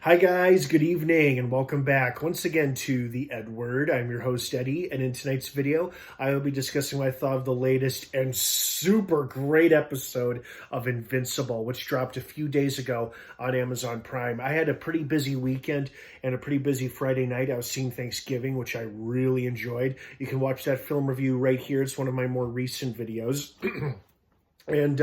Hi guys, good evening and welcome back once again to the EdWord. I'm your host Eddie, and in tonight's video I will be discussing what I thought of the latest and super great episode of Invincible, which dropped a few days ago on Amazon Prime. I had a pretty busy weekend and a pretty busy Friday night. I was seeing Thanksgiving, which I really enjoyed. You can watch that film review right here. It's one of my more recent videos. And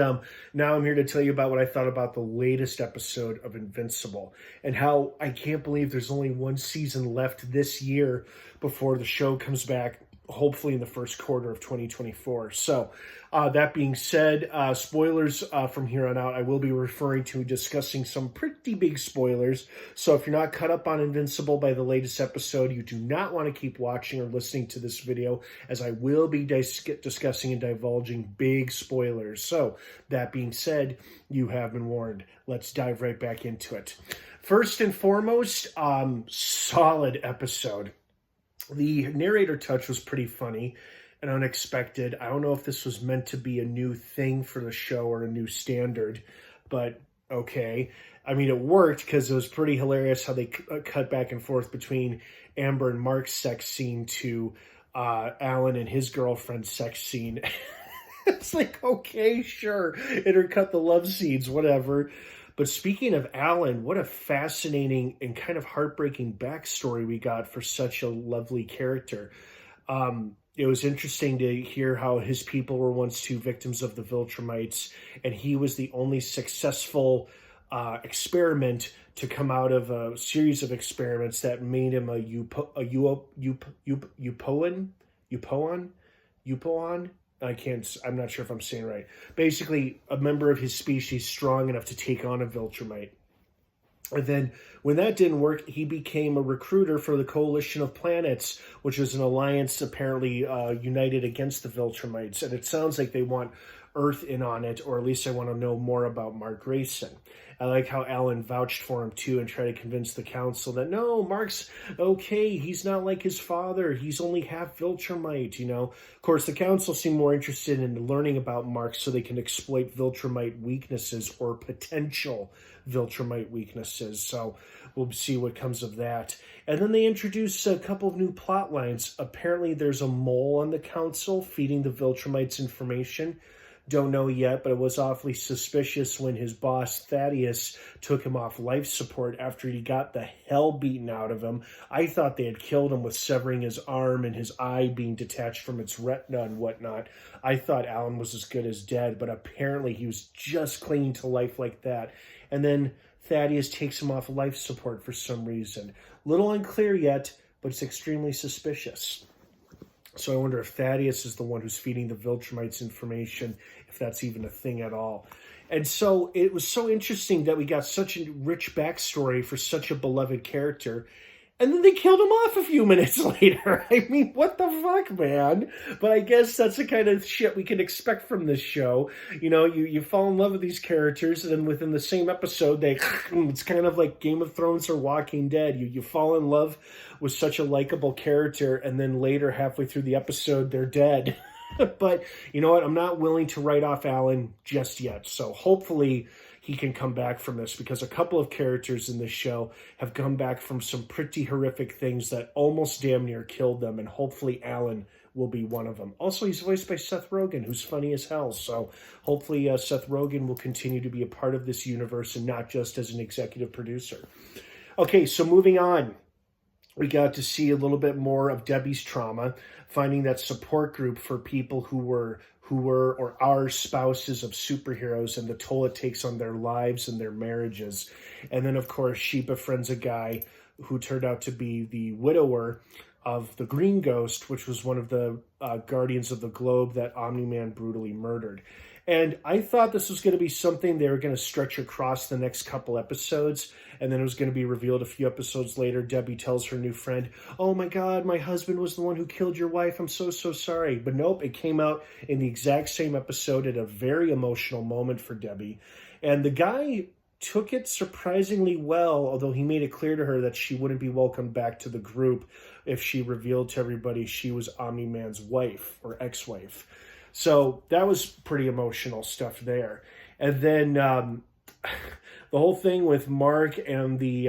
now I'm here to tell you about what I thought about the latest episode of Invincible and how I can't believe there's only one season left this year before the show comes back, hopefully in the first quarter of 2024. So that being said, spoilers from here on out, I will be referring to discussing some pretty big spoilers. So if you're not caught up on Invincible by the latest episode, you do not want to keep watching or listening to this video, as I will be discussing and divulging big spoilers. So that being said, you have been warned. Let's dive right back into it. First and foremost, solid episode. The narrator touch was pretty funny and unexpected. I don't know if this was meant to be a new thing for the show or a new standard, but okay. I mean, it worked because it was pretty hilarious how they cut back and forth between Amber and Mark's sex scene to Alan and his girlfriend's sex scene. It's like, okay, sure. Intercut the love scenes, whatever. But speaking of Alan, what a fascinating and kind of heartbreaking backstory we got for such a lovely character. It was interesting to hear how his people were once two victims of the Viltrumites, and he was the only successful experiment to come out of a series of experiments that made him a Upoan? I'm not sure if I'm saying it right. Basically, a member of his species strong enough to take on a Viltrumite. And then, when that didn't work, he became a recruiter for the Coalition of Planets, which was an alliance apparently united against the Viltrumites. And it sounds like they want Earth in on it, or at least I want to know more about Mark Grayson. I like how Alan vouched for him too and tried to convince the council that no, Mark's okay, he's not like his father, he's only half Viltrumite, you know. Of course, the council seemed more interested in learning about Mark so they can exploit Viltrumite weaknesses or potential Viltrumite weaknesses. So we'll see what comes of that. And then they introduce a couple of new plot lines. Apparently there's a mole on the council feeding the Viltrumites information. Don't know yet, but it was awfully suspicious when his boss, Thaddeus, took him off life support after he got the hell beaten out of him. I thought they had killed him with severing his arm and his eye being detached from its retina and whatnot. I thought Alan was as good as dead, but apparently he was just clinging to life like that. And then Thaddeus takes him off life support for some reason. Little unclear yet, but it's extremely suspicious. So I wonder if Thaddeus is the one who's feeding the Viltrumites information, if that's even a thing at all. And so it was so interesting that we got such a rich backstory for such a beloved character. And then they killed him off a few minutes later. I mean, what the fuck, man? But I guess that's the kind of shit we can expect from this show. You know, you fall in love with these characters, and then within the same episode, it's kind of like Game of Thrones or Walking Dead. You fall in love with such a likable character, and then later, halfway through the episode, they're dead. But you know what? I'm not willing to write off Alan just yet. So hopefully he can come back from this, because a couple of characters in this show have come back from some pretty horrific things that almost damn near killed them, and hopefully Alan will be one of them. Also, he's voiced by Seth Rogen, who's funny as hell, so hopefully Seth Rogen will continue to be a part of this universe and not just as an executive producer. Okay, so moving on. We got to see a little bit more of Debbie's trauma, finding that support group for people who were or are spouses of superheroes and the toll it takes on their lives and their marriages. And then, of course, she befriends a guy who turned out to be the widower of the Green Ghost, which was one of the Guardians of the Globe that Omni-Man brutally murdered. And I thought this was going to be something they were going to stretch across the next couple episodes, and then it was going to be revealed a few episodes later. Debbie tells her new friend, "Oh my God, my husband was the one who killed your wife. I'm so, so sorry." But nope, it came out in the exact same episode at a very emotional moment for Debbie. And the guy took it surprisingly well, although he made it clear to her that she wouldn't be welcomed back to the group if she revealed to everybody she was Omni-Man's wife or ex-wife. So that was pretty emotional stuff there. And then the whole thing with Mark and the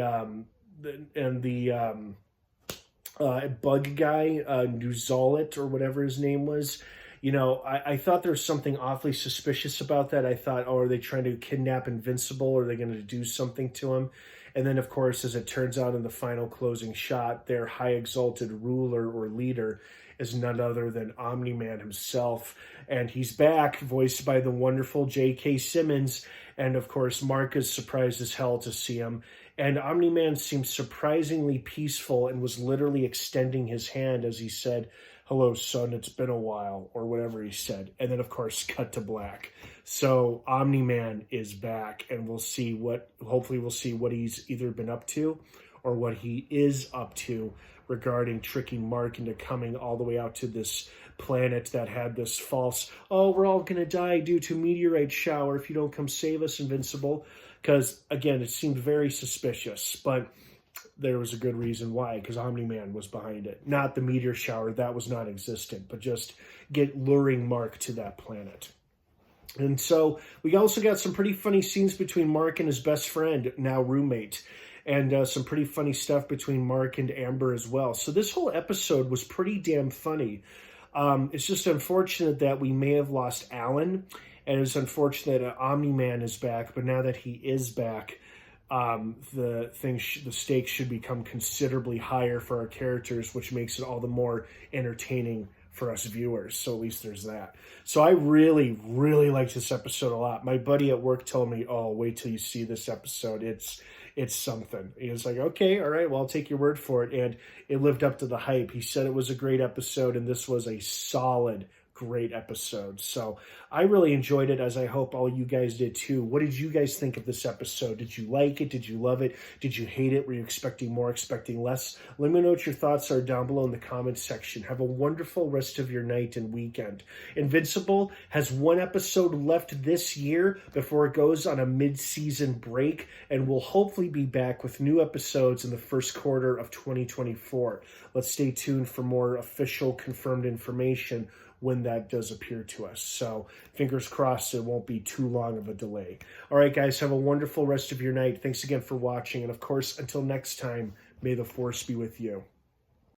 bug guy, Nuzalit or whatever his name was. You know, I thought there was something awfully suspicious about that. I thought, oh, are they trying to kidnap Invincible? Are they going to do something to him? And then, of course, as it turns out in the final closing shot, their high exalted ruler or leader is none other than Omni-Man himself. And he's back, voiced by the wonderful J.K. Simmons. And, of course, Mark is surprised as hell to see him. And Omni-Man seemed surprisingly peaceful and was literally extending his hand as he said, "Hello, son, it's been a while," or whatever he said. And then, of course, cut to black. So Omni-Man is back, and hopefully we'll see what he's either been up to or what he is up to regarding tricking Mark into coming all the way out to this planet that had this false, oh, we're all going to die due to meteorite shower if you don't come save us, Invincible. Because, again, it seemed very suspicious, but there was a good reason why, because Omni-Man was behind it. Not the meteor shower, that was non-existent, but just luring Mark to that planet. And so we also got some pretty funny scenes between Mark and his best friend, now roommate, and some pretty funny stuff between Mark and Amber as well. So this whole episode was pretty damn funny. It's just unfortunate that we may have lost Alan, and it's unfortunate that Omni-Man is back, but now that he is back, the stakes should become considerably higher for our characters, which makes it all the more entertaining for us viewers. So at least there's that. So I really, really liked this episode a lot. My buddy at work told me, "Oh, wait till you see this episode. It's something." He was like, "Okay, all right, well, I'll take your word for it." And it lived up to the hype. He said it was a great episode, and this was a solid, great episode. So I really enjoyed it, as I hope all you guys did too. What did you guys think of this episode? Did you like it? Did you love it? Did you hate it? Were you expecting more, expecting less? Let me know what your thoughts are down below in the comments section. Have a wonderful rest of your night and weekend. Invincible has one episode left this year before it goes on a mid-season break, and will hopefully be back with new episodes in the first quarter of 2024. Let's stay tuned for more official confirmed information when that does appear to us. So fingers crossed it won't be too long of a delay. All right, guys, have a wonderful rest of your night. Thanks again for watching. And of course, until next time, may the force be with you.